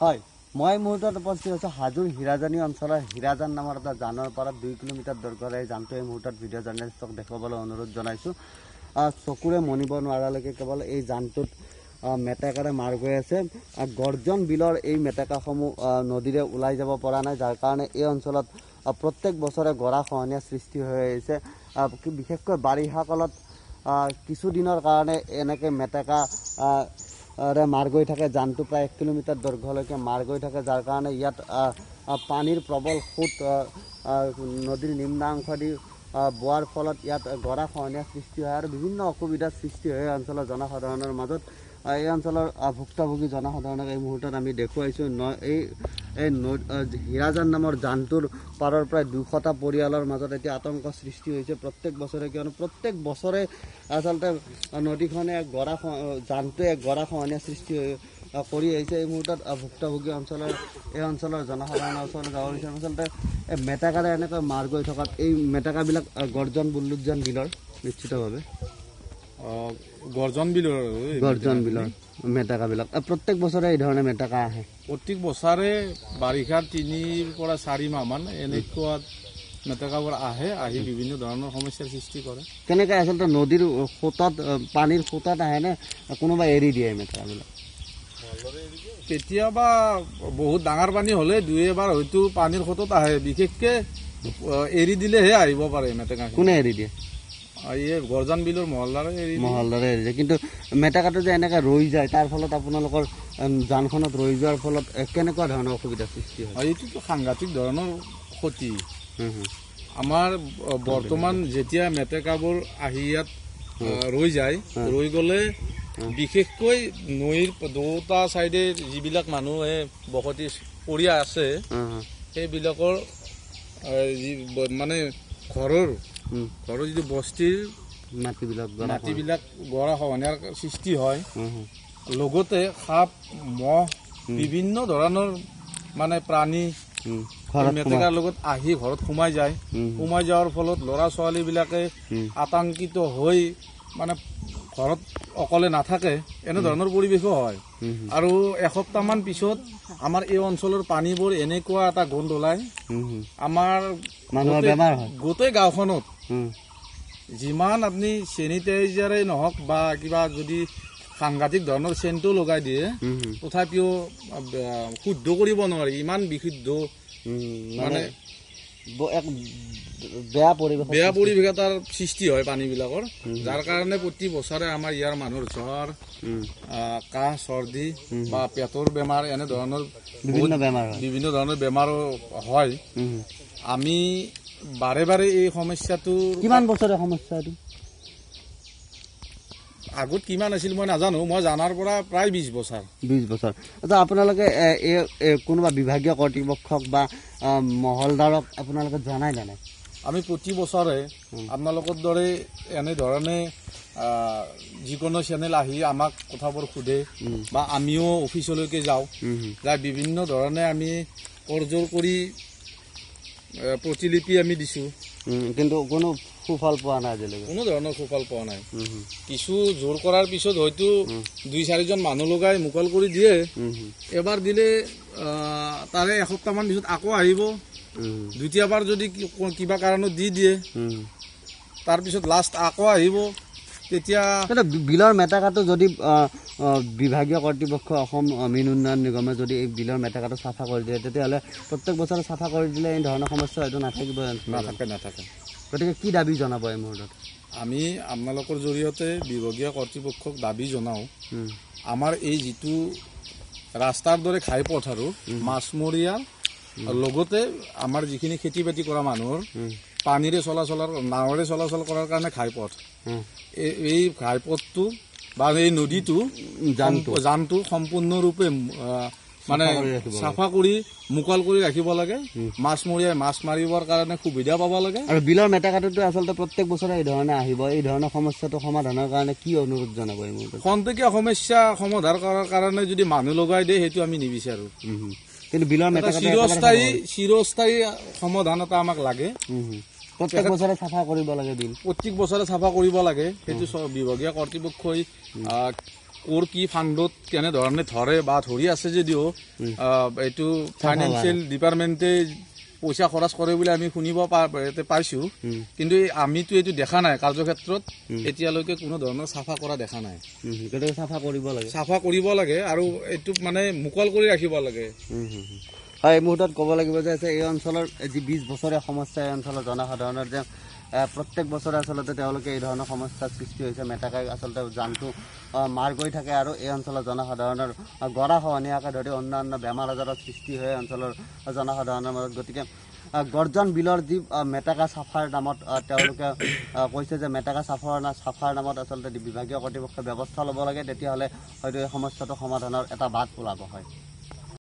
হয় মই মুহূৰ্তত উপস্থিত আছো হাজোৰ হিৰাজানী অঞ্চলৰ হিৰাজান নামৰ এটা জানৰ পৰা 2 কিলোমিটাৰ দৈৰ্ঘ্যৰ এই জানটো এই মুহূৰ্তত ভিডিঅ' জাৰ্নেলিষ্টক দেখুৱাবলৈ অনুৰোধ জনাইছোঁ চকুৰে মনিব নোৱাৰালৈকে কেৱল এই জানটোত মেটেকাৰে মাৰ গৈ আছে গৰ্জন বিলৰ এই মেটেকাসমূহ নদীৰে ওলাই যাব পৰা নাই যাৰ কাৰণে এই অঞ্চলত প্ৰত্যেক বছৰে গৰাখহনীয়া সৃষ্টি হৈ আহিছে বিশেষকৈ বাৰিষা কালত কিছুদিনৰ কাৰণে এনেকৈ মেটেকা মাৰ গৈ থাকে জানটো প্ৰায় 1 কিলোমিটাৰ দৈৰ্ঘ্যলৈকে মাৰ গৈ থাকে যাৰ কাৰণে ইয়াত পানীৰ প্ৰবল সোঁত নদীৰ নিম্নাংশ দি বোৱাৰ ফলত ইয়াত গৰাখহনীয়া সৃষ্টি হয় আৰু বিভিন্ন অসুবিধাৰ সৃষ্টি হয় এই অঞ্চলৰ জনসাধাৰণৰ মাজত এই অঞ্চলৰ ভুক্তভোগী জনসাধাৰণক এই মুহূৰ্তত আমি দেখুৱাইছোঁ এই হিৰাজান নামৰ জানটোৰ পাৰৰ প্ৰায় 200টা পৰিয়ালৰ মাজত এতিয়া আতংক সৃষ্টি হৈছে প্ৰত্যেক বছৰে কিয়নো প্ৰত্যেক বছৰে আচলতে নদীখনে জানটোৱে গৰাখহনীয়া সৃষ্টি কৰি আহিছে এই মুহূৰ্তত ভুক্তভোগী এই অঞ্চলৰ জনসাধাৰণৰ ওচৰলৈ যাব বিচাৰিম আচলতে এই মেটেকাৰে এনেকৈ মাৰ গৈ থকাত এই মেটেকাবিলাক গৰ্জন বুল্লুকজন বিলৰ নিশ্চিতভাৱে গৰ্জন বিলৰ মেটেকাবিলাক প্ৰত্যেক বছৰে এই ধৰণে মেটেকা আহে প্ৰত্যেক বছৰে বাৰিষাৰ 3 পৰা 4 মাহমান এনেকুৱা মেটেকাবোৰ আহি বিভিন্ন ধৰণৰ সমস্যাৰ সৃষ্টি কৰে কেনেকৈ আচলতে নদীৰ সোঁতত পানীৰ সোঁতত আহেনে কোনোবা এৰি দিয়ে মেটেকাবিলাক কেতিয়াবা বহুত ডাঙৰ পানী হ'লে 2-এবাৰ হয়তো পানীৰ সোঁতত আহে বিশেষকৈ এৰি দিলেহে আহিব পাৰে মেটেকা কোনে এৰি দিয়ে গৰ্জন বিলৰ মহলদাৰে এৰি দিয়ে কিন্তু মেটেকাটো যে এনেকৈ ৰৈ যায় তাৰ ফলত আপোনালোকৰ জানখনত ৰৈ যোৱাৰ ফলত কেনেকুৱা ধৰণৰ অসুবিধাৰ সৃষ্টি হয় এইটোতো সাংঘাতিক ধৰণৰ ক্ষতি আমাৰ বৰ্তমান যেতিয়া মেটেকাবোৰ আহি ইয়াত ৰৈ যায় ৰৈ গ'লে বিশেষকৈ নৈৰ দুটা চাইডে যিবিলাক মানুহে বসতি কৰি আছে সেইবিলাকৰ মানে ঘৰৰ যিটো বস্তিৰ মাটিবিলাক গৰাখহনীয়াৰ সৃষ্টি হয় লগতে সাপ মহ বিভিন্ন ধৰণৰ মানে প্ৰাণী মেটেকাৰ লগত আহি ঘৰত সোমাই যোৱাৰ ফলত ল'ৰা ছোৱালীবিলাকে আতংকিত হৈ মানে ঘৰত অকলে নাথাকে এনেধৰণৰ পৰিৱেশো হয় আৰু এসপ্তাহমান পিছত আমাৰ এই অঞ্চলৰ পানীবোৰ এনেকুৱা এটা গোন্ধ ওলায় আমাৰ গোটেই গাঁওখনত যিমান আপুনি চেনিটাইজাৰে নহওক বা কিবা যদি সাংঘাতিক ধৰণৰ চেণ্টো লগাই দিয়ে তথাপিও শুদ্ধ কৰিব নোৱাৰি ইমান বিশুদ্ধ মানে বেয়া পৰিৱেশ এটাৰ সৃষ্টি হয় পানীবিলাকৰ যাৰ কাৰণে প্ৰতি বছৰে আমাৰ ইয়াৰ মানুহৰ জ্বৰ কাহ চৰ্দি বা পেটৰ বেমাৰ এনেধৰণৰ বিভিন্ন ধৰণৰ বেমাৰো হয় আমি বাৰে বাৰে এই সমস্যাটো কিমান বছৰে সমস্যা এইটো আগত কিমান আছিল মই নাজানো মই জানাৰ পৰা প্ৰায় 20 বছৰ আচ্ছা আপোনালোকে কোনোবা বিভাগীয় কৰ্তৃপক্ষক বা মহলদাৰক আপোনালোকে জনাই জানে আমি প্ৰতি বছৰে আপোনালোকৰ দৰে এনেধৰণে যিকোনো চেনেল আহি আমাক কথাবোৰ সোধে বা আমিও অফিচলৈকে যাওঁ যাই বিভিন্ন ধৰণে আমি কৰজোৰ কৰি প্ৰতিলিপি আমি দিছোঁ কিন্তু কোনো সুফল পোৱা নাই আজিলৈকে কোনো ধৰণৰ সুফল পোৱা নাই কিছু জোৰ কৰাৰ পিছত হয়তো 2-4জন মানুহ লগাই মুকল কৰি দিয়ে এবাৰ দিলে তাৰে এসপ্তাহমান পিছত আকৌ আহিব দ্বিতীয়বাৰ যদি কিবা কাৰণত দি দিয়ে তাৰপিছত লাষ্ট আকৌ আহিব তেতিয়া বিলৰ মেটেকাটো যদি বিভাগীয় কৰ্তৃপক্ষ অসম মীন উন্নয়ন নিগমে যদি এই বিলৰ মেটেকাটো চাফা কৰি দিয়ে তেতিয়াহ'লে প্ৰত্যেক বছৰে চাফা কৰি দিলে এই ধৰণৰ সমস্যা হয়তো নাথাকিব নাথাকে গতিকে কি দাবী জনাব এই মুহূৰ্তত আমি আপোনালোকৰ জৰিয়তে বিভাগীয় কৰ্তৃপক্ষক দাবী জনাওঁ আমাৰ এই যিটো ৰাস্তাৰ দৰে ঘাইপথ আৰু মাছমৰীয়া লগতে আমাৰ যিখিনি খেতি বাতি কৰা মানুহৰ পানীৰে নাৱেৰে চলাচল কৰাৰ কাৰণে ঘাইপথ এই ঘাইপথটো বা এই নদীটো জানটো সম্পূৰ্ণৰূপে মানে চাফা কৰি মুকল কৰি ৰাখিব লাগে মাছমৰীয়াই মাছ মাৰিবৰ কাৰণে সুবিধা পাব লাগে আৰু বিলৰ মেটেকাটোতো আচলতে প্ৰত্যেক বছৰে এই ধৰণে আহিব এই ধৰণৰ সমস্যাটো সমাধানৰ কাৰণে কি অনুৰোধ জনাব এই মুহূৰ্তত খন্তেকীয়া সমস্যা সমাধান কৰাৰ কাৰণে যদি মানুহ লগাই দিয়ে সেইটো আমি নিবিচাৰোঁ কিন্তু বিলৰ মেটেকা চিৰস্থায়ী সমাধান এটা আমাক লাগে প্ৰত্যেক বছৰে চাফা কৰিব লাগে বিল প্ৰত্যেক বছৰে চাফা কৰিব লাগে সেইটো বিভাগীয় কৰ্তৃপক্ষই কৰ কি ফাণ্ডত কেনেধৰণে ধৰে বা ধৰি আছে যদিও এইটো ফাইনেন্সিয়েল ডিপাৰ্টমেণ্টে পইচা খৰচ কৰে বুলি আমি শুনিব পাইছোঁ, কিন্তু আমিতো এইটো দেখা নাই কাৰ্যক্ষেত্ৰত এতিয়ালৈকে কোনো ধৰণৰ চাফা কৰা দেখা নাই। চাফা কৰিব লাগে, চাফা কৰিব লাগে আৰু এইটো মানে মুকল কৰি ৰাখিব লাগে। হয়, এই মুহূৰ্তত ক'ব লাগিব যে এই অঞ্চলৰ যি 20 বছৰীয়া সমস্যা, এই অঞ্চলৰ জনসাধাৰণৰ যে প্ৰত্যেক বছৰে আচলতে তেওঁলোকে এই ধৰণৰ সমস্যাৰ সৃষ্টি হৈছে। মেটেকাই আচলতে জানটো মাৰ গৈ থাকে আৰু এই অঞ্চলৰ জনসাধাৰণৰ গৰাখহনীয়াকে ধৰি অন্যান্য বেমাৰ আজাৰৰ সৃষ্টি হয় অঞ্চলৰ জনসাধাৰণৰ মাজত। গতিকে গৰ্জন বিলৰ যি মেটেকা চাফাৰ নামত তেওঁলোকে কৈছে যে মেটেকা চাফাৰ নামত আচলতে বিভাগীয় কৰ্তৃপক্ষই ব্যৱস্থা ল'ব লাগে, তেতিয়াহ'লে হয়তো এই সমস্যাটো সমাধানৰ এটা বাট ওলাব। হয়।